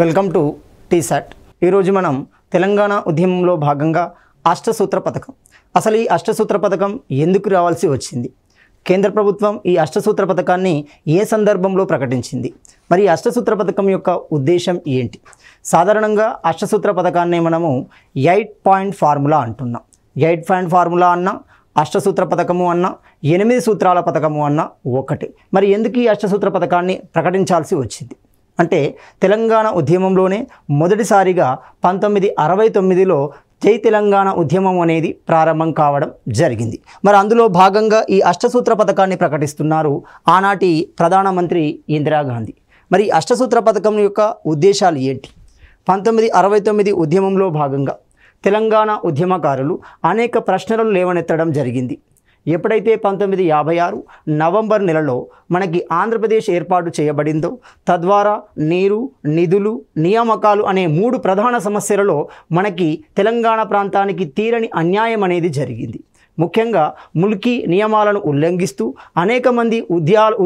Welcome to T-SAT. ఈరోజు మనం తెలంగాణ ఉద్యమంలో భాగంగా అష్టసూత్ర పథకం, అసలు ఈ అష్టసూత్ర పథకం ఎందుకు రావాల్సి వచ్చింది, కేంద్ర ప్రభుత్వం ఈ అష్టసూత్ర పథకాన్ని ఏ సందర్భంలో ప్రకటించింది, మరి అష్టసూత్ర పథకం యొక్క ఉద్దేశం ఏంటి? సాధారణంగా అష్టసూత్ర పథకాన్ని మనము 8 పాయింట్ ఫార్ములా అంటున్నాం. 8 పాయింట్ ఫార్ములా అన్నా, అష్టసూత్ర పథకము అన్నా, 8 సూత్రాల పథకము అన్నా ఒకటి. మరి ఎందుకు ఈ అష్టసూత్ర పథకాన్ని ప్రకటించాల్సి వచ్చింది అంటే, తెలంగాణ ఉద్యమంలోనే మొదటిసారిగా 1969లో జై తెలంగాణ ఉద్యమం అనేది ప్రారంభం కావడం జరిగింది. మరి అందులో భాగంగా ఈ అష్టసూత్ర పథకాన్ని ప్రకటిస్తున్నారు ఆనాటి ప్రధానమంత్రి ఇందిరాగాంధీ. మరి అష్టసూత్ర పథకం యొక్క ఉద్దేశాలు ఏంటి? 1969 ఉద్యమంలో భాగంగా తెలంగాణ ఉద్యమకారులు అనేక ప్రశ్నలను లేవనెత్తడం జరిగింది. ఎప్పుడైతే 1956 నవంబర్ నెలలో మనకి ఆంధ్రప్రదేశ్ ఏర్పాటు చేయబడిందో, తద్వారా నీరు, నిధులు, నియామకాలు అనే 3 ప్రధాన సమస్యలలో మనకి తెలంగాణ ప్రాంతానికి తీరని అన్యాయం అనేది జరిగింది. ముఖ్యంగా ముల్కీ నియమాలను ఉల్లంఘిస్తూ అనేక మంది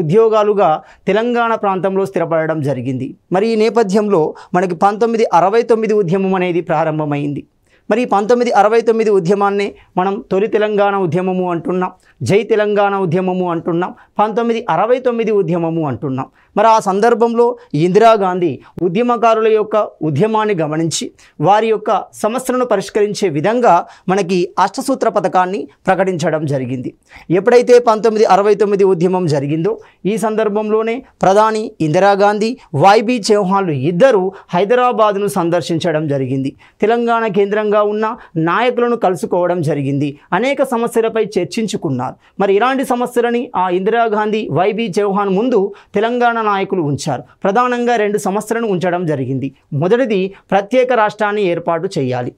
ఉద్యోగాలుగా తెలంగాణ ప్రాంతంలో స్థిరపడడం జరిగింది. మరి ఈ నేపథ్యంలో మనకి 1969 ఉద్యమం అనేది ప్రారంభమైంది. మరి 1969 ఉద్యమాన్ని మనం తొలి తెలంగాణ ఉద్యమము అంటున్నాం, జై తెలంగాణ ఉద్యమము అంటున్నాం, 1969 ఉద్యమము అంటున్నాం. మరి ఆ సందర్భంలో ఇందిరాగాంధీ ఉద్యమకారుల యొక్క ఉద్యమాన్ని గమనించి వారి యొక్క సమస్యలను పరిష్కరించే విధంగా మనకి అష్టసూత్ర పథకాన్ని ప్రకటించడం జరిగింది. ఎప్పుడైతే 1969 ఉద్యమం జరిగిందో ఈ సందర్భంలోనే ప్రధాని ఇందిరాగాంధీ, వైబీ చౌహాన్లు ఇద్దరు హైదరాబాద్ను సందర్శించడం జరిగింది. తెలంగాణ కేంద్రంగా ఉన్న నాయకులను కలుసుకోవడం జరిగింది. అనేక సమస్యలపై చర్చించుకున్నారు. మరి ఇలాంటి సమస్యలని ఆ ఇందిరాగాంధీ, వైబీ చౌహాన్ ముందు తెలంగాణ నాయకులు ఉంచారు. ప్రధానంగా 2 సమస్యలను ఉంచడం జరిగింది. మొదటిది ప్రత్యేక రాష్ట్రాన్ని ఏర్పాటు చేయాలి.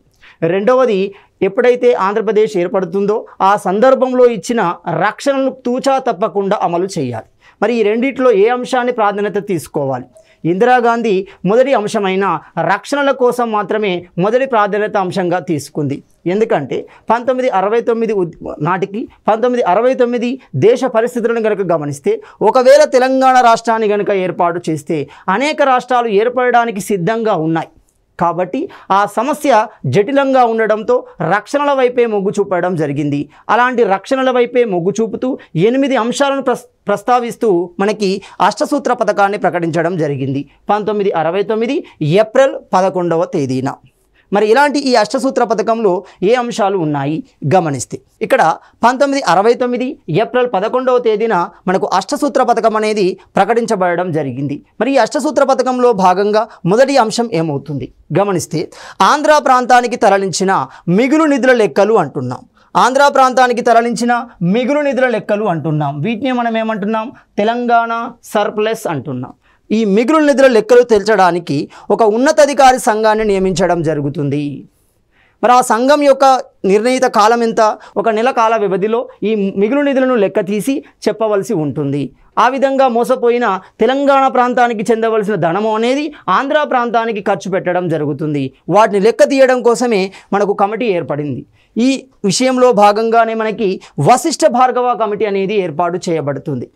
రెండవది ఎప్పుడైతే ఆంధ్రప్రదేశ్ ఏర్పడుతుందో ఆ సందర్భంలో ఇచ్చిన రక్షణను తూచా తప్పకుండా అమలు చేయాలి. మరి ఈ రెండిట్లో ఏ అంశాన్ని ప్రాధాన్యత తీసుకోవాలి? ఇందిరాగాంధీ మొదటి అంశమైన రక్షణల కోసం మాత్రమే మొదటి ప్రాధాన్యత అంశంగా తీసుకుంది. ఎందుకంటే 1969 నాటికి 1969 దేశ పరిస్థితులను కనుక గమనిస్తే, ఒకవేళ తెలంగాణ రాష్ట్రాన్ని కనుక ఏర్పాటు చేస్తే అనేక రాష్ట్రాలు ఏర్పడడానికి సిద్ధంగా ఉన్నాయి. కాబట్టి ఆ సమస్య జటిలంగా ఉండడంతో రక్షణల వైపే మొగ్గు చూపడం జరిగింది. అలాంటి రక్షణల వైపే మొగ్గు చూపుతూ 8 అంశాలను ప్రస్తావిస్తూ మనకి అష్టసూత్ర పథకాన్ని ప్రకటించడం జరిగింది 1969 ఏప్రిల్ 11వ తేదీన. మరి ఇలాంటి ఈ అష్టసూత్ర పథకంలో ఏ అంశాలు ఉన్నాయి గమనిస్తే, ఇక్కడ 1969 ఏప్రిల్ 11వ తేదీన మనకు అష్టసూత్ర పథకం అనేది ప్రకటించబడడం జరిగింది. మరి ఈ అష్టసూత్ర పథకంలో భాగంగా మొదటి అంశం ఏమవుతుంది గమనిస్తే, ఆంధ్ర ప్రాంతానికి తరలించిన మిగులు నిధుల లెక్కలు అంటున్నాం. ఆంధ్ర ప్రాంతానికి తరలించిన మిగులు నిధుల లెక్కలు అంటున్నాం. వీటిని మనం ఏమంటున్నాం? తెలంగాణ సర్ప్లస్ అంటున్నాం. ఈ మిగులు నిధుల లెక్కలు తేల్చడానికి ఒక ఉన్నతాధికారి సంఘాన్ని నియమించడం జరుగుతుంది. మరి ఆ సంఘం యొక్క నిర్ణీత కాలం ఎంత? 1 నెల కాల వ్యవధిలో ఈ మిగులు నిధులను లెక్క తీసి చెప్పవలసి ఉంటుంది. ఆ విధంగా మోసపోయిన తెలంగాణ ప్రాంతానికి చెందవలసిన ధనము అనేది ఆంధ్ర ప్రాంతానికి ఖర్చు పెట్టడం జరుగుతుంది. వాటిని లెక్క తీయడం కోసమే మనకు కమిటీ ఏర్పడింది. ఈ విషయంలో భాగంగానే మనకి వశిష్ఠ భార్గవ కమిటీ అనేది ఏర్పాటు చేయబడుతుంది.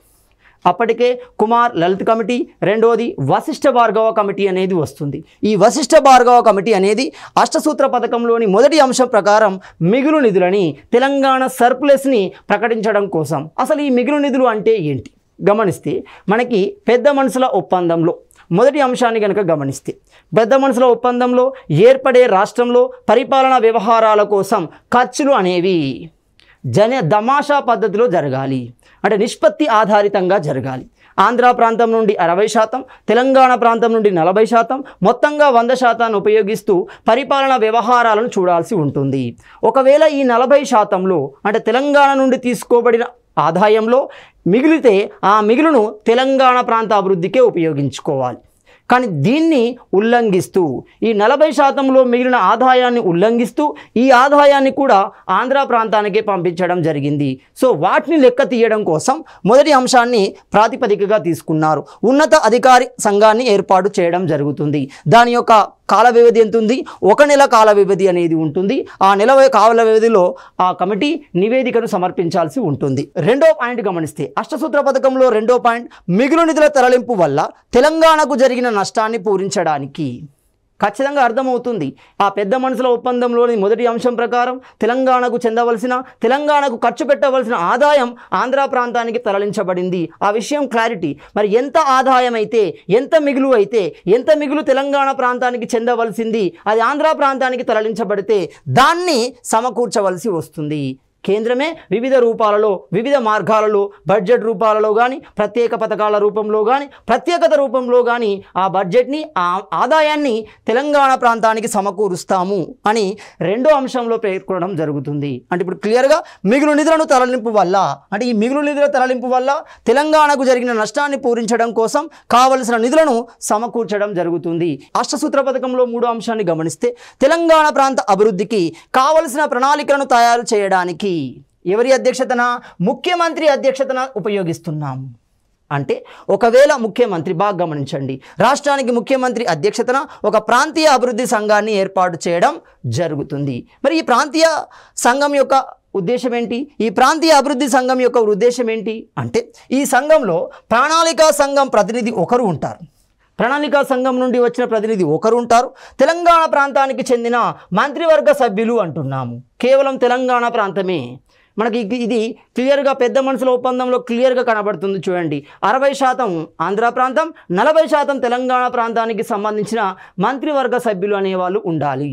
అప్పటికే కుమార్ లలిత్ కమిటీ, రెండోది వశిష్ఠ భార్గవ కమిటీ అనేది వస్తుంది. ఈ వశిష్ఠ భార్గవ కమిటీ అనేది అష్టసూత్ర పథకంలోని మొదటి అంశం ప్రకారం మిగులు నిధులని, తెలంగాణ సర్ప్లస్ని ప్రకటించడం కోసం. అసలు ఈ మిగులు నిధులు అంటే ఏంటి గమనిస్తే, మనకి పెద్ద మనుషుల ఒప్పందంలో మొదటి అంశాన్ని కనుక గమనిస్తే, పెద్ద మనుషుల ఒప్పందంలో ఏర్పడే రాష్ట్రంలో పరిపాలనా వ్యవహారాల కోసం ఖర్చులు అనేవి దమాషా పద్ధతిలో జరగాలి, అంటే నిష్పత్తి ఆధారితంగా జరగాలి. ఆంధ్ర ప్రాంతం నుండి 60%, తెలంగాణ ప్రాంతం నుండి 40%, మొత్తంగా 100% ఉపయోగిస్తూ పరిపాలనా వ్యవహారాలను చూడాల్సి ఉంటుంది. ఒకవేళ ఈ 40%లో అంటే తెలంగాణ నుండి తీసుకోబడిన ఆదాయంలో మిగిలితే ఆ మిగులును తెలంగాణ ప్రాంత అభివృద్ధికే ఉపయోగించుకోవాలి. కానీ దీన్ని ఉల్లంఘిస్తూ ఈ 40%లో మిగిలిన ఆదాయాన్ని ఉల్లంఘిస్తూ ఈ ఆదాయాన్ని కూడా ఆంధ్ర ప్రాంతానికే పంపించడం జరిగింది. సో వాటిని లెక్క తీయడం కోసం మొదటి అంశాన్ని ప్రాతిపదికగా తీసుకున్నారు. ఉన్నత అధికారి సంఘాన్ని ఏర్పాటు చేయడం జరుగుతుంది. దాని యొక్క కాల వ్యవధి ఎంత ఉంది? 1 నెల కాల వ్యవధి అనేది ఉంటుంది. ఆ నెల కాల వ్యవధిలో ఆ కమిటీ నివేదికను సమర్పించాల్సి ఉంటుంది. రెండో పాయింట్ గమనిస్తే, అష్టసూత్ర పథకంలో రెండో పాయింట్, మిగులు నిధుల తరలింపు వల్ల తెలంగాణకు జరిగిన నష్టాన్ని పూరించడానికి. ఖచ్చితంగా అర్థమవుతుంది. ఆ పెద్ద మనుషుల ఒప్పందంలోని మొదటి అంశం ప్రకారం తెలంగాణకు ఖర్చు పెట్టవలసిన ఆదాయం ఆంధ్ర ప్రాంతానికి తరలించబడింది. ఆ విషయం క్లారిటీ. మరి ఎంత ఆదాయం అయితే, ఎంత మిగులు తెలంగాణ ప్రాంతానికి చెందవలసింది అది ఆంధ్ర ప్రాంతానికి తరలించబడితే దాన్ని సమకూర్చవలసి వస్తుంది. కేంద్రమే వివిధ రూపాలలో, వివిధ మార్గాలలో, బడ్జెట్ రూపాలలో కానీ, ప్రత్యేక పథకాల రూపంలో కానీ, ప్రత్యేకత రూపంలో కానీ ఆ బడ్జెట్ని, ఆ ఆదాయాన్ని తెలంగాణ ప్రాంతానికి సమకూరుస్తాము అని రెండో అంశంలో పేర్కొనడం జరుగుతుంది. అంటే ఇప్పుడు క్లియర్గా మిగులు నిధులను తరలింపు వల్ల, అంటే ఈ మిగులు నిధుల తరలింపు వల్ల తెలంగాణకు జరిగిన నష్టాన్ని పూరించడం కోసం కావలసిన నిధులను సమకూర్చడం జరుగుతుంది. అష్టసూత్ర పథకంలో మూడో అంశాన్ని గమనిస్తే తెలంగాణ ప్రాంత అభివృద్ధికి కావలసిన ప్రణాళికలను తయారు చేయడానికి ఎవరి అధ్యక్షతన? ముఖ్యమంత్రి అధ్యక్షతన ఉపయోగిస్తున్నాం. అంటే ఒకవేళ ముఖ్యమంత్రి, బాగా గమనించండి, రాష్ట్రానికి ముఖ్యమంత్రి అధ్యక్షతన ఒక ప్రాంతీయ అభివృద్ధి సంఘాన్ని ఏర్పాటు చేయడం జరుగుతుంది. మరి ఈ ప్రాంతీయ సంఘం యొక్క ఉద్దేశం ఏంటి? ఈ ప్రాంతీయ అభివృద్ధి సంఘం యొక్క ఉద్దేశం ఏంటి అంటే ఈ సంఘంలో ప్రణాళికా సంఘం ప్రతినిధి ఒకరు ఉంటారు. ప్రణాళికా సంఘం నుండి వచ్చిన ప్రతినిధి ఒకరు ఉంటారు. తెలంగాణ ప్రాంతానికి చెందిన మంత్రివర్గ సభ్యులు అంటున్నాము. కేవలం తెలంగాణ ప్రాంతమే. మనకి ఇది క్లియర్గా పెద్ద మనుషుల ఒప్పందంలో క్లియర్గా కనబడుతుంది. చూడండి, 60% ఆంధ్ర ప్రాంతం, 40% తెలంగాణ ప్రాంతానికి సంబంధించిన మంత్రివర్గ సభ్యులు అనేవాళ్ళు ఉండాలి.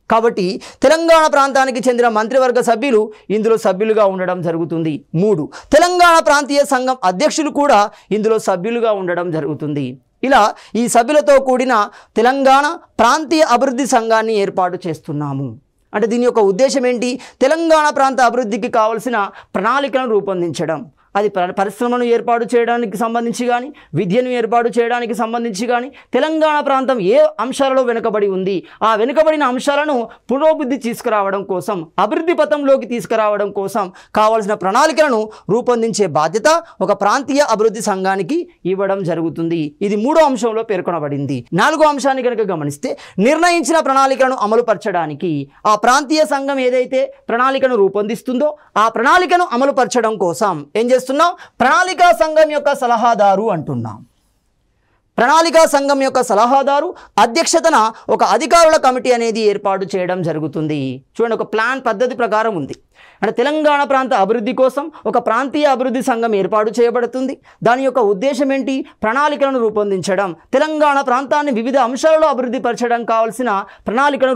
కాబట్టి తెలంగాణ ప్రాంతానికి చెందిన మంత్రివర్గ సభ్యులు ఇందులో సభ్యులుగా ఉండడం జరుగుతుంది. 3, తెలంగాణ ప్రాంతీయ సంఘం అధ్యక్షులు కూడా ఇందులో సభ్యులుగా ఉండడం జరుగుతుంది. ఇలా ఈ సభ్యులతో కూడిన తెలంగాణ ప్రాంతీయ అభివృద్ధి సంఘాన్ని ఏర్పాటు చేస్తున్నాము. అంటే దీని యొక్క ఉద్దేశం ఏంటి? తెలంగాణ ప్రాంత అభివృద్ధికి కావలసిన ప్రణాళికలను రూపొందించడం. అది పరిశ్రమను ఏర్పాటు చేయడానికి సంబంధించి కానీ, విద్యను ఏర్పాటు చేయడానికి సంబంధించి కానీ, తెలంగాణ ప్రాంతం ఏ అంశాలలో వెనుకబడి ఉంది, ఆ వెనుకబడిన అంశాలను పురోభివృద్ధి తీసుకురావడం కోసం, అభివృద్ధి పథంలోకి తీసుకురావడం కోసం కావాల్సిన ప్రణాళికలను రూపొందించే బాధ్యత ఒక ప్రాంతీయ అభివృద్ధి సంఘానికి ఇవ్వడం జరుగుతుంది. ఇది 3వ అంశంలో పేర్కొనబడింది. 4వ అంశాన్ని కనుక గమనిస్తే నిర్ణయించిన ప్రణాళికలను అమలుపరచడానికి ఆ ప్రాంతీయ సంఘం ఏదైతే ప్రణాళికను రూపొందిస్తుందో ఆ ప్రణాళికను అమలుపరచడం కోసం ఏం చేస్తున్నాం? ప్రణాళికా సంఘం యొక్క సలహాదారు అంటున్నాం. ప్రణాళికా సంఘం యొక్క సలహాదారు అధ్యక్షతన ఒక అధికారుల కమిటీ అనేది ఏర్పాటు చేయడం జరుగుతుంది. చూడండి, ఒక ప్లాన్ పద్ధతి ప్రకారం ఉంది. అంటే తెలంగాణ ప్రాంత అభివృద్ధి కోసం ఒక ప్రాంతీయ అభివృద్ధి సంఘం ఏర్పాటు చేయబడుతుంది. దాని యొక్క ఉద్దేశం ఏంటి? ప్రణాళికలను రూపొందించడం, తెలంగాణ ప్రాంతాన్ని వివిధ అంశాలలో అభివృద్ధి పరచడం కావాల్సిన ప్రణాళికను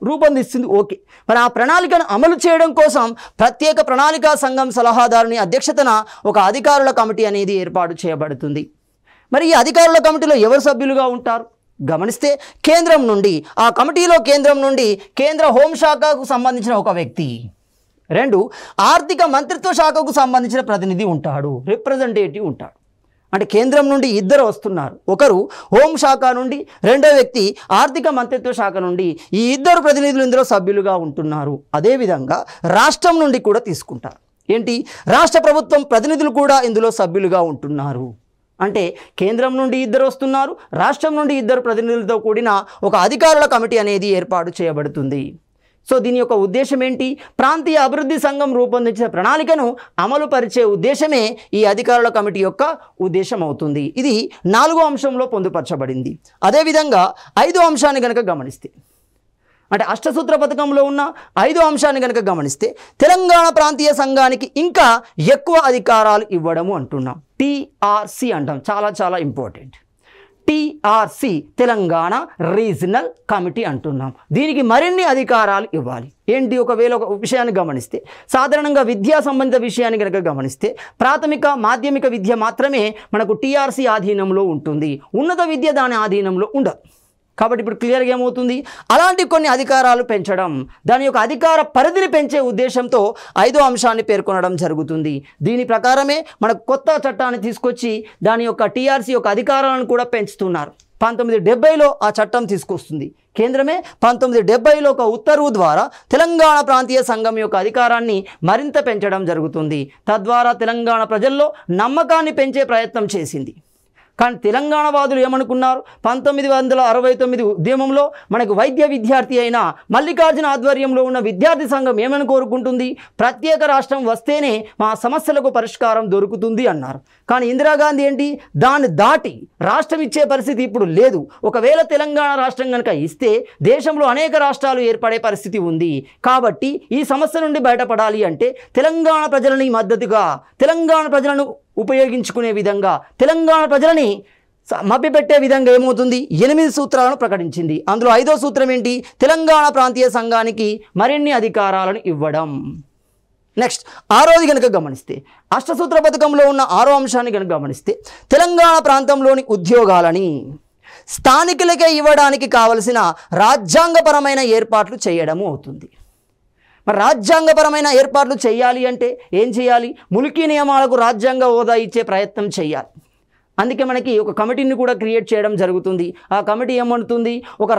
రూపొందిస్తుంది. ఓకే, మరి ఆ ప్రణాళికను అమలు చేయడం కోసం ప్రత్యేక ప్రణాళికా సంఘం సలహాదారుని అధ్యక్షతన ఒక అధికారుల కమిటీ అనేది ఏర్పాటు చేయబడుతుంది. మరి ఈ అధికారుల కమిటీలో ఎవరు సభ్యులుగా ఉంటారు? గమనిస్తే కేంద్రం నుండి, ఆ కమిటీలో కేంద్రం నుండి కేంద్ర హోంశాఖకు సంబంధించిన ఒక వ్యక్తి, 2 ఆర్థిక మంత్రిత్వ శాఖకు సంబంధించిన ప్రతినిధి ఉంటాడు, రిప్రజెంటేటివ్ ఉంటాడు. అంటే కేంద్రం నుండి 2 వస్తున్నారు. ఒకరు హోంశాఖ నుండి, రెండో వ్యక్తి ఆర్థిక మంత్రిత్వ శాఖ నుండి. ఈ 2 ప్రతినిధులు ఇందులో సభ్యులుగా ఉంటున్నారు. అదేవిధంగా రాష్ట్రం నుండి కూడా తీసుకుంటారు. ఏంటి? రాష్ట్ర ప్రభుత్వం ప్రతినిధులు కూడా ఇందులో సభ్యులుగా ఉంటున్నారు. అంటే కేంద్రం నుండి 2 వస్తున్నారు, రాష్ట్రం నుండి 2 ప్రతినిధులతో కూడిన ఒక అధికారుల కమిటీ అనేది ఏర్పాటు చేయబడుతుంది. సో దీని యొక్క ఉద్దేశం ఏంటి? ప్రాంతీయ అభివృద్ధి సంఘం రూపొందించిన ప్రణాళికను అమలు పరిచే ఉద్దేశమే ఈ అధికారుల కమిటీ యొక్క ఉద్దేశం అవుతుంది. ఇది 4వ అంశంలో పొందుపరచబడింది. అదేవిధంగా 5వ అంశాన్ని కనుక గమనిస్తే, అంటే అష్టసూత్ర పథకంలో ఉన్న 5వ అంశాన్ని కనుక గమనిస్తే తెలంగాణ ప్రాంతీయ సంఘానికి ఇంకా ఎక్కువ అధికారాలు ఇవ్వడము అంటున్నాం. TRC అంటాం, చాలా important. TRC Telangana regional committee అంటున్నాం. దీనికి మరిన్ని అధికారాలు ఇవ్వాలి. ఏంటి? ఒకవేళ ఒక విషయాన్ని గమనిస్తే, సాధారణంగా విద్యా సంబంధిత విషయాన్ని కనుక గమనిస్తే ప్రాథమిక మాధ్యమిక విద్య మాత్రమే మనకు TRC ఆధీనంలో ఉంటుంది. ఉన్నత విద్య దాని ఆధీనంలో ఉండదు. కాబట్టి ఇప్పుడు క్లియర్గా ఏమవుతుంది? అలాంటి కొన్ని అధికారాలు పెంచడం, దాని యొక్క అధికార పరిధిని పెంచే ఉద్దేశంతో 5వ అంశాన్ని పేర్కొనడం జరుగుతుంది. దీని ప్రకారమే మనకు కొత్త చట్టాన్ని తీసుకొచ్చి దాని యొక్క TRC యొక్క అధికారాలను కూడా పెంచుతున్నారు. 1970లో ఆ చట్టం తీసుకొస్తుంది కేంద్రమే. 1970లో ఒక ఉత్తర్వు ద్వారా తెలంగాణ ప్రాంతీయ సంఘం యొక్క అధికారాన్ని మరింత పెంచడం జరుగుతుంది. తద్వారా తెలంగాణ ప్రజల్లో నమ్మకాన్ని పెంచే ప్రయత్నం చేసింది. కానీ తెలంగాణ వాదులు ఏమనుకున్నారు? 1969 ఉద్యమంలో మనకు వైద్య విద్యార్థి అయిన మల్లికార్జున ఆధ్వర్యంలో ఉన్న విద్యార్థి సంఘం ఏమని కోరుకుంటుంది? ప్రత్యేక రాష్ట్రం వస్తేనే మా సమస్యలకు పరిష్కారం దొరుకుతుంది అన్నారు. కానీ ఇందిరాగాంధీ ఏంటి, దాన్ని దాటి రాష్ట్రం ఇచ్చే పరిస్థితి ఇప్పుడు లేదు. ఒకవేళ తెలంగాణ రాష్ట్రం కనుక ఇస్తే దేశంలో అనేక రాష్ట్రాలు ఏర్పడే పరిస్థితి ఉంది. కాబట్టి ఈ సమస్య నుండి బయటపడాలి అంటే తెలంగాణ ప్రజలని మద్దతుగా, తెలంగాణ ప్రజలను ఉపయోగించుకునే విధంగా, తెలంగాణ ప్రజలని మభ్యపెట్టే విధంగా ఏమవుతుంది? 8 సూత్రాలను ప్రకటించింది. అందులో 5వ సూత్రం ఏంటి? తెలంగాణ ప్రాంతీయ సంఘానికి మరిన్ని అధికారాలను ఇవ్వడం. నెక్స్ట్ 6వది కనుక గమనిస్తే, అష్టసూత్ర పథకంలో ఉన్న 6వ అంశాన్ని కనుక గమనిస్తే, తెలంగాణ ప్రాంతంలోని ఉద్యోగాలని స్థానికులకే ఇవ్వడానికి కావలసిన రాజ్యాంగపరమైన ఏర్పాట్లు చేయడము అవుతుంది. మరి రాజ్యాంగపరమైన ఏర్పాట్లు చేయాలి అంటే ఏం చేయాలి? ముల్కీ నియమాలకు రాజ్యాంగ హోదా ఇచ్చే ప్రయత్నం చేయాలి. అందుకే మనకి ఒక కమిటీని కూడా క్రియేట్ చేయడం జరుగుతుంది. ఆ కమిటీ ఏమంటుంది? ఒక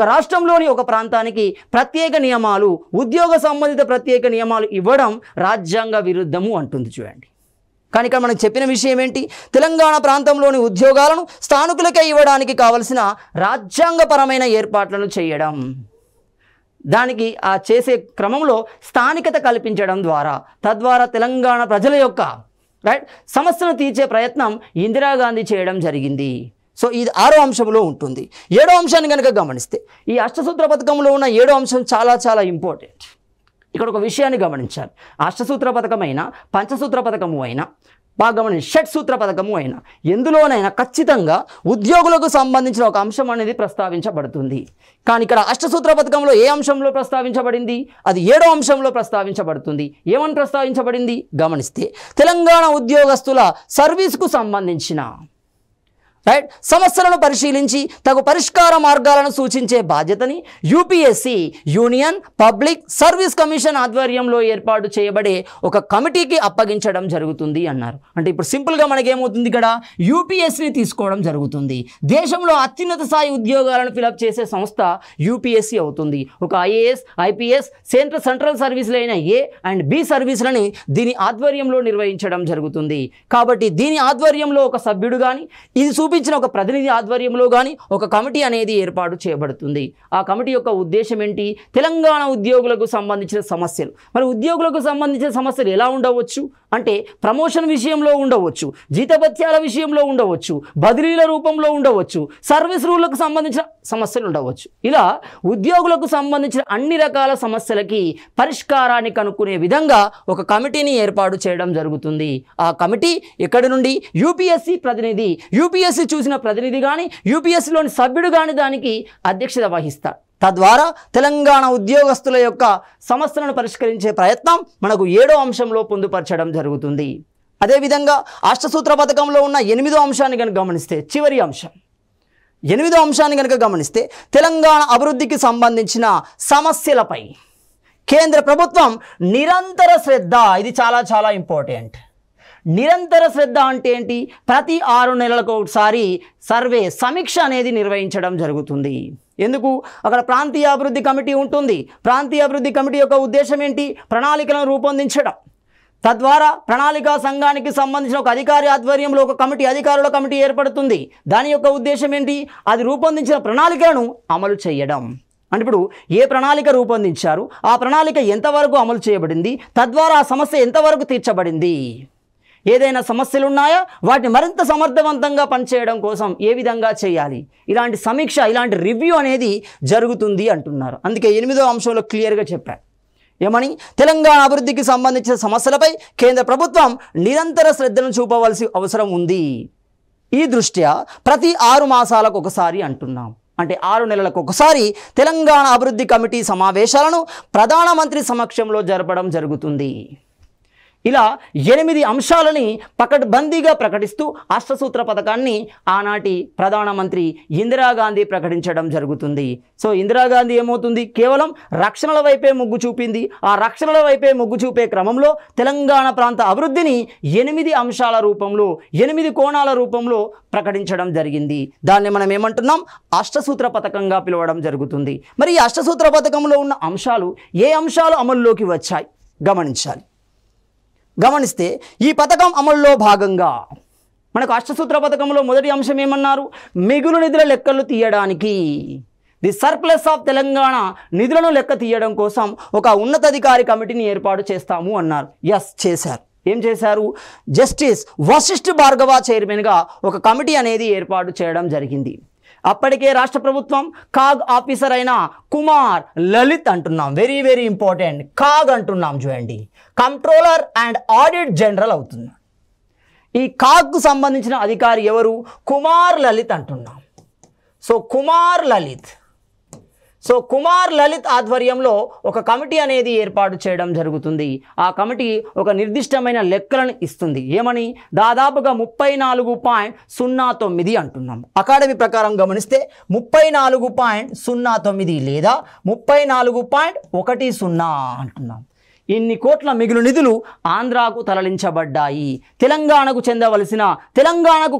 రాష్ట్రంలోని ఒక ప్రాంతానికి ప్రత్యేక నియమాలు, ఉద్యోగ సంబంధిత ప్రత్యేక నియమాలు ఇవ్వడం రాజ్యాంగ విరుద్ధము అంటుంది. చూడండి, కానీ ఇక్కడ మనకు చెప్పిన విషయం ఏంటి? తెలంగాణ ప్రాంతంలోని ఉద్యోగాలను స్థానికులకే ఇవ్వడానికి కావలసిన రాజ్యాంగపరమైన ఏర్పాట్లను చేయడం, దానికి ఆ చేసే క్రమంలో స్థానికత కల్పించడం ద్వారా, తద్వారా తెలంగాణ ప్రజల యొక్క సమస్యను తీర్చే ప్రయత్నం ఇందిరాగాంధీ చేయడం జరిగింది. సో ఇది 6వ అంశంలో ఉంటుంది. 7వ అంశాన్ని కనుక గమనిస్తే, ఈ అష్టసూత్ర పథకంలో ఉన్న 7వ అంశం చాలా చాలా ఇంపార్టెంట్. ఇక్కడ ఒక విషయాన్ని గమనించాలి. అష్టసూత్ర పథకమైనా, పంచసూత్ర పథకము అయినా, బాగా గమనించి షట్సూత్ర పథకము అయినా ఎందులోనైనా ఖచ్చితంగా ఉద్యోగులకు సంబంధించిన ఒక అంశం అనేది ప్రస్తావించబడుతుంది. కానీ ఇక్కడ అష్టసూత్ర పథకంలో ఏ అంశంలో ప్రస్తావించబడింది? అది 7వ అంశంలో ప్రస్తావించబడుతుంది. ఏమని ప్రస్తావించబడింది గమనిస్తే, తెలంగాణ ఉద్యోగస్తుల సర్వీస్కు సంబంధించిన సమస్యలను పరిశీలించి తగు పరిష్కార మార్గాలను సూచించే బాధ్యతని UPSC, union public service commission ఆధ్వర్యంలో ఏర్పాటు చేయబడే ఒక కమిటీకి అప్పగించడం జరుగుతుంది అన్నారు. అంటే ఇప్పుడు సింపుల్గా మనకేమవుతుంది? ఇక్కడ యూపీఎస్సీని తీసుకోవడం జరుగుతుంది. దేశంలో అత్యున్నత స్థాయి ఉద్యోగాలను ఫిలప్ చేసే సంస్థ యూపీఎస్సీ అవుతుంది. ఒక ఐఏఎస్, ఐపీఎస్, సెంట్రల్ సర్వీసులు అయిన ఏ అండ్ బి సర్వీసులని దీని ఆధ్వర్యంలో నిర్వహించడం జరుగుతుంది. కాబట్టి దీని ఆధ్వర్యంలో ఒక సభ్యుడు కానీ, ఇది చూపించిన ఒక ప్రతినిధి ఆధ్వర్యంలో కానీ ఒక కమిటీ అనేది ఏర్పాటు చేయబడుతుంది. ఆ కమిటీ యొక్క ఉద్దేశం ఏంటి? తెలంగాణ ఉద్యోగులకు సంబంధించిన సమస్యలు. మరి ఉద్యోగులకు సంబంధించిన సమస్యలు ఎలా ఉండవచ్చు అంటే, ప్రమోషన్ విషయంలో ఉండవచ్చు, జీతభత్యాల విషయంలో ఉండవచ్చు, బదిలీల రూపంలో ఉండవచ్చు, సర్వీస్ రూల్లకు సంబంధించిన సమస్యలు ఉండవచ్చు. ఇలా ఉద్యోగులకు సంబంధించిన అన్ని రకాల సమస్యలకి పరిష్కారాన్ని కనుక్కునే విధంగా ఒక కమిటీని ఏర్పాటు చేయడం జరుగుతుంది. ఆ కమిటీ ఎక్కడి నుండి? యూపీఎస్సీ ప్రతినిధి, యూపీఎస్సీ చూసిన ప్రతినిధి కానీ, యూపీఎస్సీలోని సభ్యుడు కానీ దానికి అధ్యక్షత వహిస్తాడు. తద్వారా తెలంగాణ ఉద్యోగస్తుల యొక్క సమస్యలను పరిష్కరించే ప్రయత్నం మనకు 7వ అంశంలో పొందుపరచడం జరుగుతుంది. అదేవిధంగా అష్టసూత్ర పథకంలో ఉన్న 8వ అంశాన్ని కనుక గమనిస్తే, చివరి అంశం 8వ అంశాన్ని కనుక గమనిస్తే, తెలంగాణ అభివృద్ధికి సంబంధించిన సమస్యలపై కేంద్ర ప్రభుత్వం నిరంతర శ్రద్ధ, ఇది చాలా చాలా ఇంపార్టెంట్. నిరంతర శ్రద్ధ అంటే ఏంటి? ప్రతి 6 నెలలకు ఒకసారి సర్వే, సమీక్ష అనేది నిర్వహించడం జరుగుతుంది. ఎందుకు? అక్కడ ప్రాంతీయ అభివృద్ధి కమిటీ ఉంటుంది. ప్రాంతీయ అభివృద్ధి కమిటీ యొక్క ఉద్దేశం ఏంటి? ప్రణాళికలను రూపొందించడం. తద్వారా ప్రణాళికా సంఘానికి సంబంధించిన ఒక అధికారి ఆధ్వర్యంలో ఒక కమిటీ, అధికారుల కమిటీ ఏర్పడుతుంది. దాని యొక్క ఉద్దేశం ఏంటి? అది రూపొందించిన ప్రణాళికలను అమలు చేయడం. అంటే ఇప్పుడు ఏ ప్రణాళిక రూపొందించారు, ఆ ప్రణాళిక ఎంతవరకు అమలు చేయబడింది, తద్వారా ఆ సమస్య ఎంతవరకు తీర్చబడింది, ఏదైనా సమస్యలు ఉన్నాయా, వాటిని మరింత సమర్థవంతంగా పనిచేయడం కోసం ఏ విధంగా చేయాలి, ఇలాంటి సమీక్ష, ఇలాంటి రివ్యూ అనేది జరుగుతుంది అంటున్నారు. అందుకే 8వ అంశంలో క్లియర్గా చెప్పారు. ఏమని? తెలంగాణ అభివృద్ధికి సంబంధించిన సమస్యలపై కేంద్ర ప్రభుత్వం నిరంతర శ్రద్ధను చూపవలసి అవసరం ఉంది. ఈ దృష్ట్యా ప్రతి 6 మాసాలకు ఒకసారి అంటున్నాం. అంటే 6 నెలలకు ఒకసారి తెలంగాణ అభివృద్ధి కమిటీ సమావేశాలను ప్రధానమంత్రి సమక్షంలో జరపడం జరుగుతుంది. ఇలా 8 అంశాలని పకడ్బందీగా ప్రకటిస్తూ అష్టసూత్ర పథకాన్ని ఆనాటి ప్రధానమంత్రి ఇందిరాగాంధీ ప్రకటించడం జరుగుతుంది. సో ఇందిరాగాంధీ ఏమవుతుంది? కేవలం రక్షణల వైపే మొగ్గు చూపింది. ఆ రక్షణల వైపే మొగ్గు చూపే క్రమంలో తెలంగాణ ప్రాంత అభివృద్ధిని 8 అంశాల రూపంలో, 8 కోణాల రూపంలో ప్రకటించడం జరిగింది. దాన్ని మనం ఏమంటున్నాం? అష్టసూత్ర పథకంగా పిలవడం జరుగుతుంది. మరి ఈ అష్టసూత్ర పథకంలో ఉన్న అంశాలు, ఏ అంశాలు అమల్లోకి వచ్చాయి గమనించాలి. గమనిస్తే ఈ పథకం అమలులో భాగంగా మనకు అష్టసూత్ర పథకంలో మొదటి అంశం ఏమన్నారు? మిగులు నిధుల లెక్కలు తీయడానికి, ది సర్ప్లస్ ఆఫ్ తెలంగాణ నిధులను లెక్క తీయడం కోసం ఒక ఉన్నతాధికారి కమిటీని ఏర్పాటు చేస్తాము అన్నారు. ఎస్, చేశారు. ఏం చేశారు? జస్టిస్ వశిష్ఠ భార్గవ చైర్మన్గా ఒక కమిటీ అనేది ఏర్పాటు చేయడం జరిగింది. అప్పటికే రాష్ట్ర ప్రభుత్వం కాగ్ ఆఫీసర్ అయిన కుమార్ లలిత్ అంటున్నాం, వెరీ వెరీ ఇంపార్టెంట్, కాగ్ అంటున్నాం చూడండి, కంట్రోలర్ అండ్ ఆడిట్ జనరల్ అవుతున్నాడు. ఈ కాగ్కు సంబంధించిన అధికారి ఎవరు? కుమార్ లలిత్ అంటున్నాం. సో కుమార్ లలిత్ ఆధ్వర్యంలో ఒక కమిటీ అనేది ఏర్పాటు చేయడం జరుగుతుంది. ఆ కమిటీ ఒక నిర్దిష్టమైన లెక్కలను ఇస్తుంది. ఏమని? దాదాపుగా 34.09 అంటున్నాం. అకాడమీ ప్రకారం గమనిస్తే 34.09 లేదా 34.10 అంటున్నాం. ఇన్ని కోట్ల మిగులు నిధులు ఆంధ్రాకు తరలించబడ్డాయి. తెలంగాణకు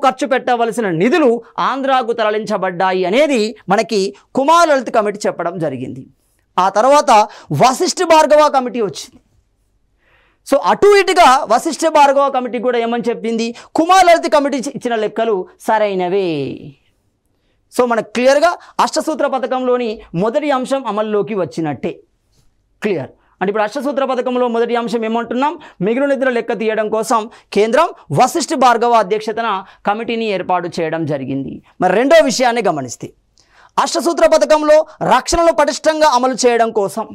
ఖర్చు పెట్టవలసిన నిధులు ఆంధ్రాకు తరలించబడ్డాయి అనేది మనకి కుమార్ లలిత్ కమిటీ చెప్పడం జరిగింది. ఆ తర్వాత వశిష్ఠ భార్గవ కమిటీ వచ్చింది. సో అటు ఇటుగా వశిష్ఠ భార్గవ కమిటీ కూడా ఏమని చెప్పింది? కుమార్ లలిత్ కమిటీ ఇచ్చిన లెక్కలు సరైనవే. సో మనకు క్లియర్గా అష్టసూత్ర పథకంలోని మొదటి అంశం అమల్లోకి వచ్చినట్టే. క్లియర్ అంటే ఇప్పుడు అష్టసూత్ర పథకంలో మొదటి అంశం ఏమంటున్నాం? మిగులు నిధుల లెక్క తీయడం కోసం కేంద్రం వశిష్ఠ భార్గవ అధ్యక్షతన కమిటీని ఏర్పాటు చేయడం జరిగింది. మరి రెండో విషయాన్ని గమనిస్తే అష్టసూత్ర పథకంలో రక్షణలు పటిష్టంగా అమలు చేయడం కోసం,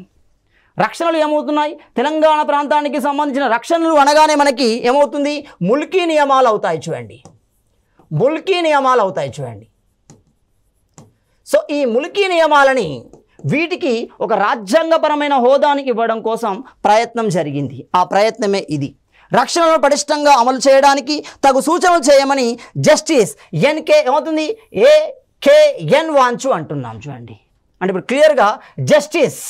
రక్షణలు ఏమవుతున్నాయి? తెలంగాణ ప్రాంతానికి సంబంధించిన రక్షణలు అనగానే మనకి ఏమవుతుంది? ముల్కీ నియమాలు అవుతాయి చూడండి. సో ఈ ముల్కీ నియమాలని వీటికి ఒక రాజ్యాంగపరమైన హోదాని ఇవ్వడం కోసం ప్రయత్నం జరిగింది. ఆ ప్రయత్నమే ఇది. రక్షణను పటిష్టంగా అమలు చేయడానికి తగు సూచనలు చేయమని జస్టిస్ ఏమవుతుంది? ఏకేఎన్ వాంచు అంటున్నాం చూడండి. అంటే ఇప్పుడు క్లియర్గా జస్టిస్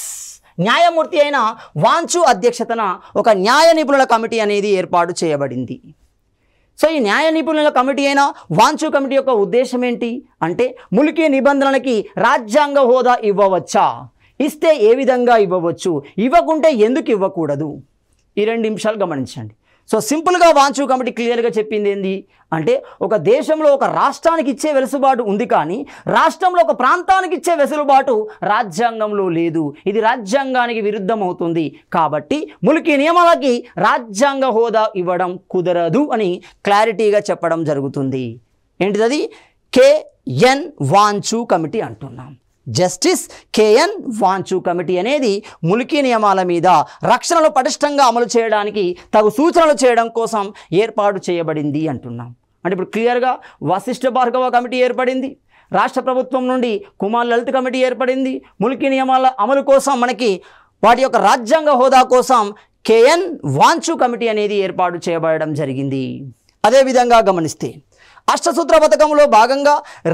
న్యాయమూర్తి అయిన వాంచు అధ్యక్షతన ఒక న్యాయ నిపుణుల కమిటీ అనేది ఏర్పాటు చేయబడింది. సో ఈ న్యాయ నిపుణుల కమిటీ అయిన వాంచు కమిటీ యొక్క ఉద్దేశం ఏంటి అంటే, ముల్కీ నిబంధనలకి రాజ్యాంగ హోదా ఇవ్వవచ్చా, ఇస్తే ఏ విధంగా ఇవ్వవచ్చు, ఇవ్వకుంటే ఎందుకు ఇవ్వకూడదు, ఈ రెండు నిమిషాలు గమనించండి. సో సింపుల్గా వాంచు కమిటీ క్లియర్గా చెప్పింది ఏంది అంటే, ఒక దేశంలో ఒక రాష్ట్రానికి ఇచ్చే వెసులుబాటు ఉంది, కానీ రాష్ట్రంలో ఒక ప్రాంతానికి ఇచ్చే వెసులుబాటు రాజ్యాంగంలో లేదు. ఇది రాజ్యాంగానికి విరుద్ధం అవుతుంది. కాబట్టి ముల్కీ నియమాలకి రాజ్యాంగ హోదా ఇవ్వడం కుదరదు అని క్లారిటీగా చెప్పడం జరుగుతుంది. ఏంటిది? కేఎన్ వాంచు కమిటీ అంటున్నాం. జస్టిస్ కేఎన్ వాంచు కమిటీ అనేది ముల్కీ నియమాల మీద రక్షణలు పటిష్టంగా అమలు చేయడానికి తగు సూచనలు చేయడం కోసం ఏర్పాటు చేయబడింది అంటున్నాం. అంటే ఇప్పుడు క్లియర్గా వశిష్ఠ భార్గవ కమిటీ ఏర్పడింది, రాష్ట్ర ప్రభుత్వం నుండి కుమార్ లలిత్ కమిటీ ఏర్పడింది. ముల్కీ నియమాల అమలు కోసం మనకి వాటి యొక్క రాజ్యాంగ హోదా కోసం కేఎన్ వాంచు కమిటీ అనేది ఏర్పాటు చేయబడడం జరిగింది. అదేవిధంగా గమనిస్తే అష్టసూత్ర పథకంలో భాగంగా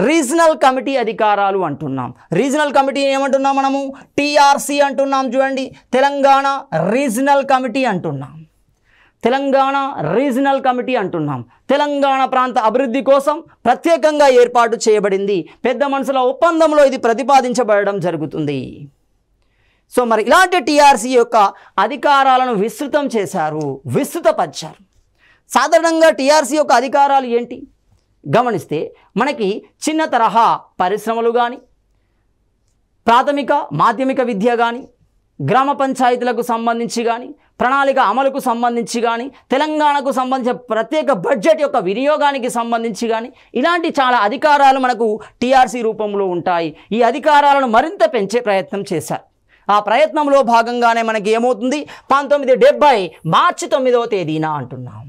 రీజనల్ కమిటీ అధికారాలు అంటున్నాం. రీజనల్ కమిటీ ఏమంటున్నాం మనము? టీఆర్సీ అంటున్నాం చూడండి. తెలంగాణ రీజనల్ కమిటీ అంటున్నాం. తెలంగాణ ప్రాంత అభివృద్ధి కోసం ప్రత్యేకంగా ఏర్పాటు చేయబడింది. పెద్ద మనుషుల ఒప్పందంలో ఇది ప్రతిపాదించబడడం జరుగుతుంది. సో మరి ఇలాంటి టీఆర్సీ యొక్క అధికారాలను విస్తృతపరిచారు. సాధారణంగా టీఆర్సీ యొక్క అధికారాలు ఏంటి గమనిస్తే, మనకి చిన్న తరహా పరిశ్రమలు కానీ, ప్రాథమిక మాధ్యమిక విద్య కానీ, గ్రామ పంచాయతీలకు సంబంధించి కానీ, ప్రణాళిక అమలుకు సంబంధించి కానీ, తెలంగాణకు సంబంధించిన ప్రత్యేక బడ్జెట్ యొక్క వినియోగానికి సంబంధించి కానీ, ఇలాంటి చాలా అధికారాలు మనకు టీఆర్సీ రూపంలో ఉంటాయి. ఈ అధికారాలను మరింత పెంచే ప్రయత్నం చేశారు. ఆ ప్రయత్నంలో భాగంగానే మనకి ఏమవుతుంది? 1970 మార్చి 9వ తేదీన అంటున్నాం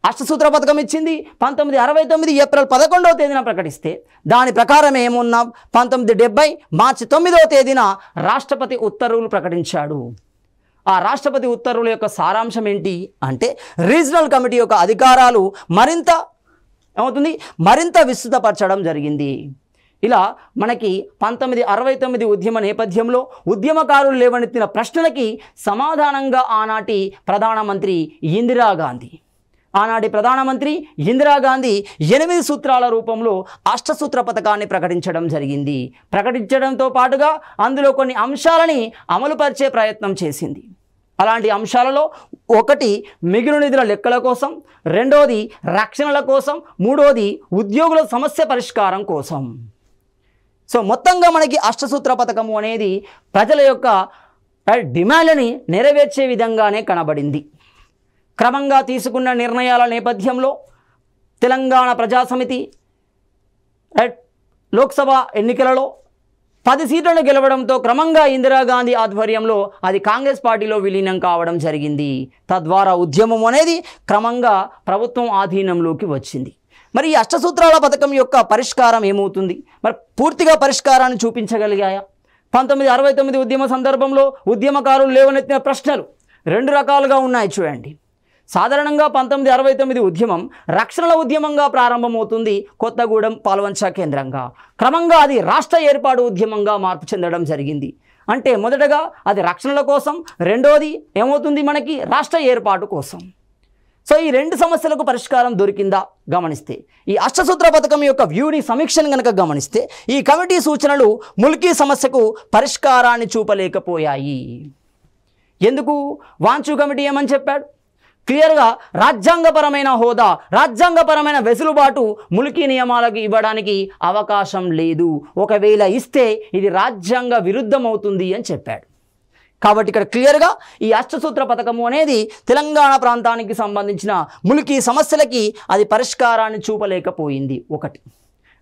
అష్టసూత్ర పథకం ఇచ్చింది. 1969 ఏప్రిల్ 11వ తేదీన ప్రకటిస్తే, దాని ప్రకారం ఏమున్నాం? 1970 మార్చి 9వ తేదీన రాష్ట్రపతి ఉత్తర్వులు ప్రకటించాడు. ఆ రాష్ట్రపతి ఉత్తర్వుల యొక్క సారాంశం ఏంటి అంటే, రీజనల్ కమిటీ యొక్క అధికారాలు మరింత విస్తృతపరచడం జరిగింది. ఇలా మనకి 1969 ఉద్యమ నేపథ్యంలో ఉద్యమకారులు లేవనెత్తిన ప్రశ్నలకి సమాధానంగా ఆనాటి ప్రధానమంత్రి ఇందిరాగాంధీ 8 సూత్రాల రూపంలో అష్టసూత్ర పథకాన్ని ప్రకటించడం జరిగింది. ప్రకటించడంతో పాటుగా అందులో కొన్ని అంశాలని అమలుపరిచే ప్రయత్నం చేసింది. అలాంటి అంశాలలో ఒకటి మిగులు నిధుల లెక్కల కోసం, రెండోది రక్షణల కోసం, మూడోది ఉద్యోగుల సమస్య పరిష్కారం కోసం. సో మొత్తంగా మనకి అష్టసూత్ర పథకము అనేది ప్రజల యొక్క డిమాండ్ని నెరవేర్చే విధంగానే కనబడింది. క్రమంగా తీసుకున్న నిర్ణయాల నేపథ్యంలో తెలంగాణ ప్రజాసమితి లోక్సభ ఎన్నికలలో 10 సీట్లను గెలవడంతో క్రమంగా ఇందిరాగాంధీ ఆధ్వర్యంలో అది కాంగ్రెస్ పార్టీలో విలీనం కావడం జరిగింది. తద్వారా ఉద్యమం అనేది క్రమంగా ప్రభుత్వం ఆధీనంలోకి వచ్చింది. మరి ఈ అష్టసూత్రాల పథకం యొక్క పరిష్కారం ఏమవుతుంది? మరి పూర్తిగా పరిష్కారాన్ని చూపించగలిగాయా? 1969 ఉద్యమ సందర్భంలో ఉద్యమకారులు లేవనెత్తిన ప్రశ్నలు 2 రకాలుగా ఉన్నాయి చూడండి. సాధారణంగా 1969 ఉద్యమం రక్షణల ఉద్యమంగా ప్రారంభమవుతుంది కొత్తగూడెం పాల్వంచ కేంద్రంగా. క్రమంగా అది రాష్ట్ర ఏర్పాటు ఉద్యమంగా మార్పు చెందడం జరిగింది. అంటే మొదటగా అది రక్షణల కోసం, రెండోది ఏమవుతుంది మనకి రాష్ట్ర ఏర్పాటు కోసం. సో ఈ 2 సమస్యలకు పరిష్కారం దొరికిందా గమనిస్తే, ఈ అష్టసూత్ర పథకం యొక్క వ్యూని సమీక్షను కనుక గమనిస్తే ఈ కమిటీ సూచనలు ముల్కీ సమస్యకు పరిష్కారాన్ని చూపలేకపోయాయి. ఎందుకు? వాంచు కమిటీ ఏమని చెప్పాడు? క్లియర్గా రాజ్యాంగపరమైన హోదా, రాజ్యాంగపరమైన వెసులుబాటు ముల్కీ నియమాలకు ఇవ్వడానికి అవకాశం లేదు. ఒకవేళ ఇస్తే ఇది రాజ్యాంగ విరుద్ధం అవుతుంది అని చెప్పాడు. కాబట్టి ఇక్కడ క్లియర్గా ఈ అష్టసూత్ర పథకము అనేది తెలంగాణ ప్రాంతానికి సంబంధించిన ముల్కీ సమస్యలకి అది పరిష్కారాన్ని చూపలేకపోయింది ఒకటి.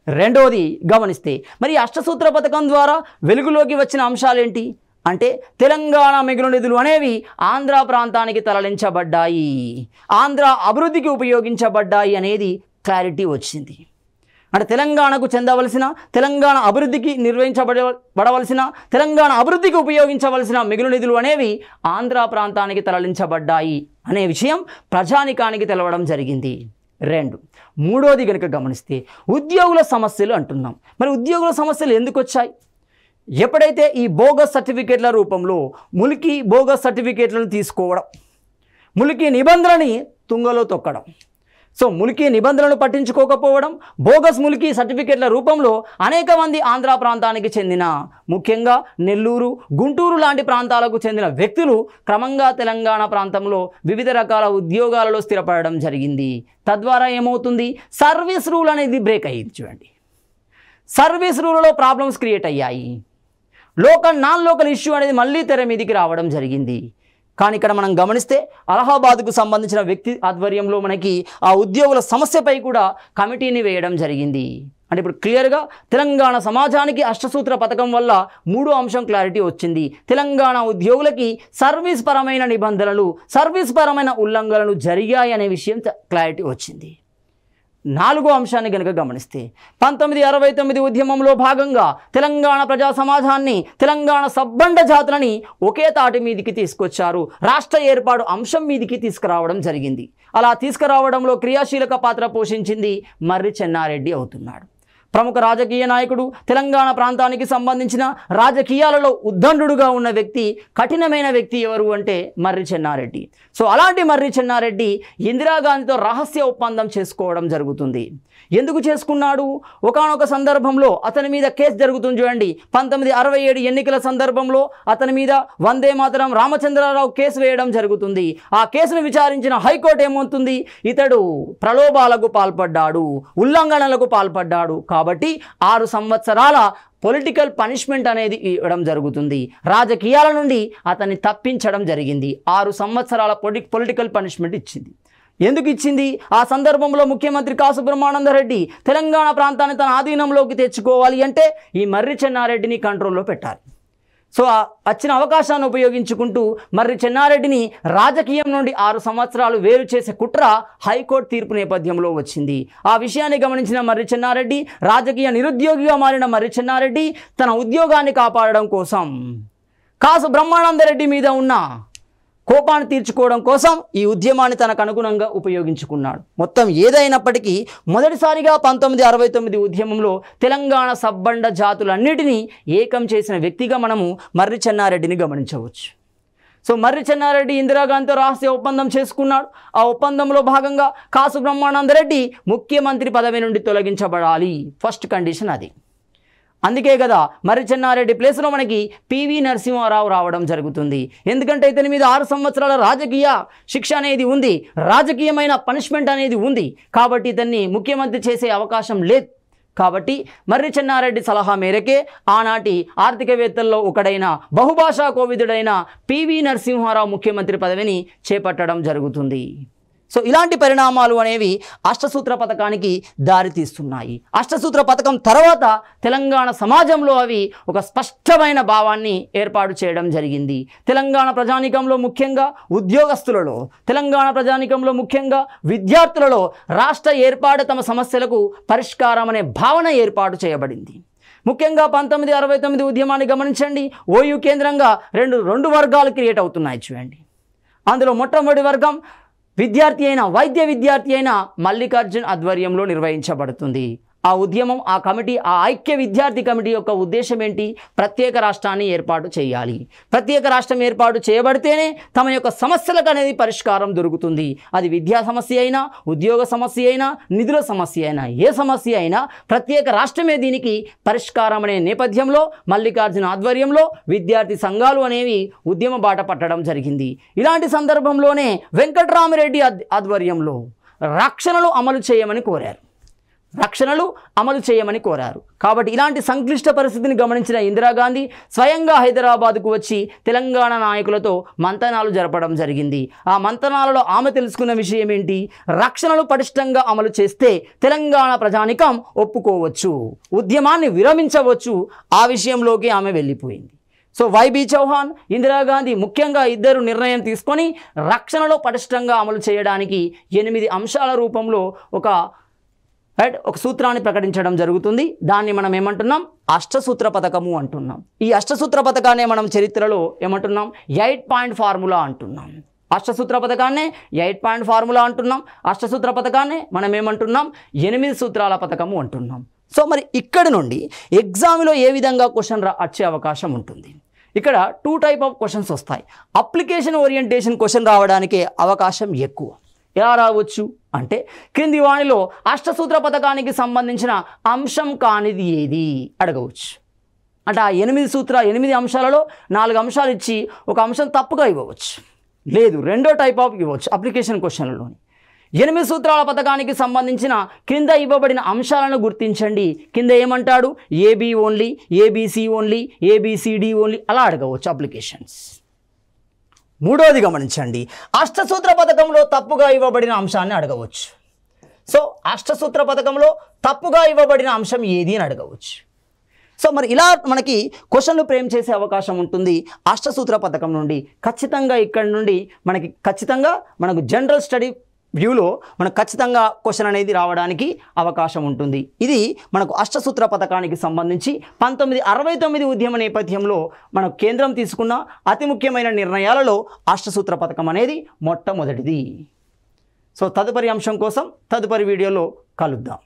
రెండోది గమనిస్తే మరి అష్టసూత్ర పథకం ద్వారా వెలుగులోకి వచ్చిన అంశాలేంటి అంటే తెలంగాణ మిగులు నిధులు అనేవి ఆంధ్ర ప్రాంతానికి తరలించబడ్డాయి, ఆంధ్ర అభివృద్ధికి ఉపయోగించబడ్డాయి అనేది క్లారిటీ వచ్చింది. అంటే తెలంగాణకు చెందవలసిన, తెలంగాణ అభివృద్ధికి నిర్వహించబడవలసిన, తెలంగాణ అభివృద్ధికి ఉపయోగించవలసిన మిగులు నిధులు అనేవి ఆంధ్ర ప్రాంతానికి తరలించబడ్డాయి అనే విషయం ప్రజానికానికి తెలవడం జరిగింది. మూడోది కనుక గమనిస్తే ఉద్యోగుల సమస్యలు అంటున్నాం. మరి ఉద్యోగుల సమస్యలు ఎందుకు వచ్చాయి? ఎప్పుడైతే ఈ బోగస్ సర్టిఫికేట్ల రూపంలో ముల్కీ బోగస్ సర్టిఫికేట్లను తీసుకోవడం, ముల్కీ నిబంధనని తుంగలో తొక్కడం, సో ముల్కీ నిబంధనలు పట్టించుకోకపోవడం, బోగస్ ముల్కీ సర్టిఫికేట్ల రూపంలో అనేక మంది ఆంధ్ర ప్రాంతానికి చెందిన, ముఖ్యంగా నెల్లూరు, గుంటూరు లాంటి ప్రాంతాలకు చెందిన వ్యక్తులు క్రమంగా తెలంగాణ ప్రాంతంలో వివిధ రకాల ఉద్యోగాలలో స్థిరపడడం జరిగింది. తద్వారా ఏమవుతుంది? సర్వీస్ రూల్ అనేది బ్రేక్ అయ్యింది. చూడండి, సర్వీస్ రూల్లో ప్రాబ్లమ్స్ క్రియేట్ అయ్యాయి. లోకల్ నాన్ లోకల్ ఇష్యూ అనేది మళ్ళీ తెర మీదికి రావడం జరిగింది. కానీ ఇక్కడ మనం గమనిస్తే అలహాబాద్కు సంబంధించిన వ్యక్తి ఆధ్వర్యంలో మనకి ఆ ఉద్యోగుల సమస్యపై కూడా కమిటీని వేయడం జరిగింది. అంటే ఇప్పుడు క్లియర్గా తెలంగాణ సమాజానికి అష్టసూత్ర పథకం వల్ల 3వ అంశం క్లారిటీ వచ్చింది. తెలంగాణ ఉద్యోగులకి సర్వీస్ పరమైన నిబంధనలు, సర్వీస్ పరమైన ఉల్లంఘనలు జరిగాయి అనే విషయం క్లారిటీ వచ్చింది. 4వ అంశాన్ని కనుక గమనిస్తే 1969 ఉద్యమంలో భాగంగా తెలంగాణ ప్రజా సమాజాన్ని, తెలంగాణ సబ్బండ జాతులని ఒకే తాటి మీదికి తీసుకొచ్చారు. రాష్ట్ర ఏర్పాటు అంశం మీదికి తీసుకురావడం జరిగింది. అలా తీసుకురావడంలో క్రియాశీలక పాత్ర పోషించింది మర్రి చెన్నారెడ్డి అవుతున్నాడు. ప్రముఖ రాజకీయ నాయకుడు, తెలంగాణ ప్రాంతానికి సంబంధించిన రాజకీయాలలో ఉద్దండుడుగా ఉన్న వ్యక్తి, కఠినమైన వ్యక్తి ఎవరు అంటే మర్రి చెన్నారెడ్డి. సో అలాంటి మర్రి చెన్నారెడ్డి ఇందిరాగాంధీతో రహస్య ఒప్పందం చేసుకోవడం జరుగుతుంది. ఎందుకు చేసుకున్నాడు? ఒకానొక సందర్భంలో అతని మీద కేసు జరుగుతుంది చూడండి. 1967 ఎన్నికల సందర్భంలో అతని మీద వందే మాతరం రామచంద్రరావు కేసు వేయడం జరుగుతుంది. ఆ కేసును విచారించిన హైకోర్టు ఏమవుతుంది? ఇతడు ప్రలోభాలకు పాల్పడ్డాడు, ఉల్లంఘనలకు పాల్పడ్డాడు కాబట్టి 6 సంవత్సరాల పొలిటికల్ పనిష్మెంట్ అనేది ఇవ్వడం జరుగుతుంది. రాజకీయాల నుండి అతన్ని తప్పించడం జరిగింది. 6 సంవత్సరాల పొలిటికల్ పనిష్మెంట్ ఇచ్చింది. ఎందుకు ఇచ్చింది? ఆ సందర్భంలో ముఖ్యమంత్రి కాసు బ్రహ్మానందరెడ్డి తెలంగాణ ప్రాంతాన్ని తన ఆధీనంలోకి తెచ్చుకోవాలి అంటే ఈ మర్రి చెన్నారెడ్డిని కంట్రోల్లో పెట్టాలి. సో వచ్చిన అవకాశాన్ని ఉపయోగించుకుంటూ మర్రి చెన్నారెడ్డిని రాజకీయం నుండి 6 సంవత్సరాలు వేరు చేసే కుట్ర హైకోర్టు తీర్పు నేపథ్యంలో వచ్చింది. ఆ విషయాన్ని గమనించిన మర్రి చెన్నారెడ్డి, రాజకీయ నిరుద్యోగిగా మారిన మర్రి చెన్నారెడ్డి తన ఉద్యోగాన్ని కాపాడడం కోసం, కాసు బ్రహ్మానందరెడ్డి మీద ఉన్న కోపాన్ని తీర్చుకోవడం కోసం ఈ ఉద్యమాన్ని తనకు అనుగుణంగా ఉపయోగించుకున్నాడు. మొత్తం ఏదైనప్పటికీ మొదటిసారిగా 1969 ఉద్యమంలో తెలంగాణ సబ్బండ జాతులన్నిటినీ ఏకం చేసిన వ్యక్తిగా మనము మర్రి చెన్నారెడ్డిని గమనించవచ్చు. సో మర్రి చెన్నారెడ్డి ఇందిరాగాంధీతో రహస్య ఒప్పందం చేసుకున్నాడు. ఆ ఒప్పందంలో భాగంగా కాసు బ్రహ్మానందరెడ్డి ముఖ్యమంత్రి పదవి నుండి తొలగించబడాలి. ఫస్ట్ కండిషన్ అది. అందుకే కదా మర్రి చెన్నారెడ్డి ప్లేస్లో మనకి పివి నరసింహారావు రావడం జరుగుతుంది. ఎందుకంటే ఇతని మీద 6 సంవత్సరాల రాజకీయ శిక్ష అనేది ఉంది, రాజకీయమైన పనిష్మెంట్ అనేది ఉంది. కాబట్టి ఇతన్ని ముఖ్యమంత్రి చేసే అవకాశం లేదు. కాబట్టి మర్రి చెన్నారెడ్డి సలహా మేరకే ఆనాటి ఆర్థికవేత్తల్లో ఒకడైన బహుభాషా కోవిదుడైన పివి నరసింహారావు ముఖ్యమంత్రి పదవిని చేపట్టడం జరుగుతుంది. సో ఇలాంటి పరిణామాలు అనేవి అష్టసూత్ర పథకానికి దారితీస్తున్నాయి. అష్టసూత్ర పథకం తర్వాత తెలంగాణ సమాజంలో అవి ఒక స్పష్టమైన భావాన్ని ఏర్పాటు చేయడం జరిగింది. తెలంగాణ ప్రజానీకంలో ముఖ్యంగా ఉద్యోగస్తులలో, తెలంగాణ ప్రజానీకంలో ముఖ్యంగా విద్యార్థులలో రాష్ట్ర ఏర్పాటు తమ సమస్యలకు పరిష్కారం అనే భావన ఏర్పాటు చేయబడింది. ముఖ్యంగా 1969 ఉద్యమాన్ని గమనించండి. ఓయూ కేంద్రంగా రెండు వర్గాలు క్రియేట్ అవుతున్నాయి చూడండి. అందులో మొట్టమొదటి వర్గం వైద్య విద్యార్థి అయిన మల్లికార్జున్ ఆధ్వర్యంలో నిర్వహించబడుతుంది. ఆ ఉద్యమం, ఆ కమిటీ, ఆ ఐక్య విద్యార్థి కమిటీ యొక్క ఉద్దేశం ఏంటి? ప్రత్యేక రాష్ట్రాన్ని ఏర్పాటు చేయాలి. ప్రత్యేక రాష్ట్రం ఏర్పాటు చేయబడితేనే తమ యొక్క సమస్యలకు అనేది పరిష్కారం దొరుకుతుంది. అది విద్యా సమస్య అయినా, ఉద్యోగ సమస్య అయినా, నిధుల సమస్య అయినా, ఏ సమస్య అయినా ప్రత్యేక రాష్ట్రమే దీనికి పరిష్కారం అనే నేపథ్యంలో మల్లికార్జున ఆధ్వర్యంలో విద్యార్థి సంఘాలు అనేవి ఉద్యమ బాట పట్టడం జరిగింది. ఇలాంటి సందర్భంలోనే వెంకట్రామిరెడ్డి ఆధ్వర్యంలో రక్షణలు అమలు చేయమని కోరారు. కాబట్టి ఇలాంటి సంక్లిష్ట పరిస్థితిని గమనించిన ఇందిరాగాంధీ స్వయంగా హైదరాబాద్కు వచ్చి తెలంగాణ నాయకులతో మంతనాలు జరపడం జరిగింది. ఆ మంతనాలలో ఆమె తెలుసుకున్న విషయం ఏంటి? రక్షణలు పటిష్టంగా అమలు చేస్తే తెలంగాణ ప్రజానికం ఒప్పుకోవచ్చు, ఉద్యమాన్ని విరమించవచ్చు. ఆ విషయంలోకి ఆమె వెళ్ళిపోయింది. సో వైబీ చౌహాన్, ఇందిరాగాంధీ ముఖ్యంగా ఇద్దరు నిర్ణయం తీసుకొని రక్షణలో పటిష్టంగా అమలు చేయడానికి 8 అంశాల రూపంలో ఒక సూత్రాన్ని ప్రకటించడం జరుగుతుంది. దాన్ని మనం ఏమంటున్నాం? అష్టసూత్ర పథకము అంటున్నాం. ఈ అష్టసూత్ర పథకాన్ని మనం చరిత్రలో ఏమంటున్నాం? 8 పాయింట్ ఫార్ములా అంటున్నాం. అష్టసూత్ర పథకాన్నే 8 పాయింట్ ఫార్ములా అంటున్నాం. అష్టసూత్ర పథకాన్నే మనం ఏమంటున్నాం? 8 సూత్రాల పథకము అంటున్నాం. సో మరి ఇక్కడి నుండి ఎగ్జామ్లో ఏ విధంగా క్వశ్చన్ వచ్చే అవకాశం ఉంటుంది? ఇక్కడ 2 టైప్ ఆఫ్ క్వశ్చన్స్ వస్తాయి. అప్లికేషన్ ఓరియంటేషన్ క్వశ్చన్ రావడానికి అవకాశం ఎక్కువ. ఎలా రావచ్చు అంటే, క్రింది వాణిలో అష్టసూత్ర పథకానికి సంబంధించిన అంశం కానిది ఏది అడగవచ్చు. అంటే ఆ 8 అంశాలలో 4 అంశాలు ఇచ్చి ఒక అంశం తప్పుగా ఇవ్వవచ్చు. లేదు, రెండో టైప్ ఆఫ్ ఇవ్వచ్చు అప్లికేషన్ క్వశ్చన్లలోని. 8 సూత్రాల పథకానికి సంబంధించిన క్రింద ఇవ్వబడిన అంశాలను గుర్తించండి. కింద ఏమంటాడు? A B only, A B C only, A B C D only అలా అడగవచ్చు అప్లికేషన్స్. మూడోది గమనించండి, అష్టసూత్ర పథకంలో తప్పుగా ఇవ్వబడిన అంశాన్ని అడగవచ్చు. సో అష్టసూత్ర పథకంలో తప్పుగా ఇవ్వబడిన అంశం ఏది అని అడగవచ్చు. సో మరి ఇలా మనకి క్వశ్చన్లు ఫ్రేమ్ చేసే అవకాశం ఉంటుంది అష్టసూత్ర పథకం నుండి. ఖచ్చితంగా ఇక్కడ నుండి మనకు జనరల్ స్టడీ వ్యూలో మనకు ఖచ్చితంగా క్వశ్చన్ అనేది రావడానికి అవకాశం ఉంటుంది. ఇది మనకు అష్టసూత్ర పథకానికి సంబంధించి 1969 ఉద్యమ నేపథ్యంలో మన కేంద్రం తీసుకున్న అతి ముఖ్యమైన నిర్ణయాలలో అష్టసూత్ర పథకం అనేది మొట్టమొదటిది. సో తదుపరి అంశం కోసం తదుపరి వీడియోలో కలుద్దాం.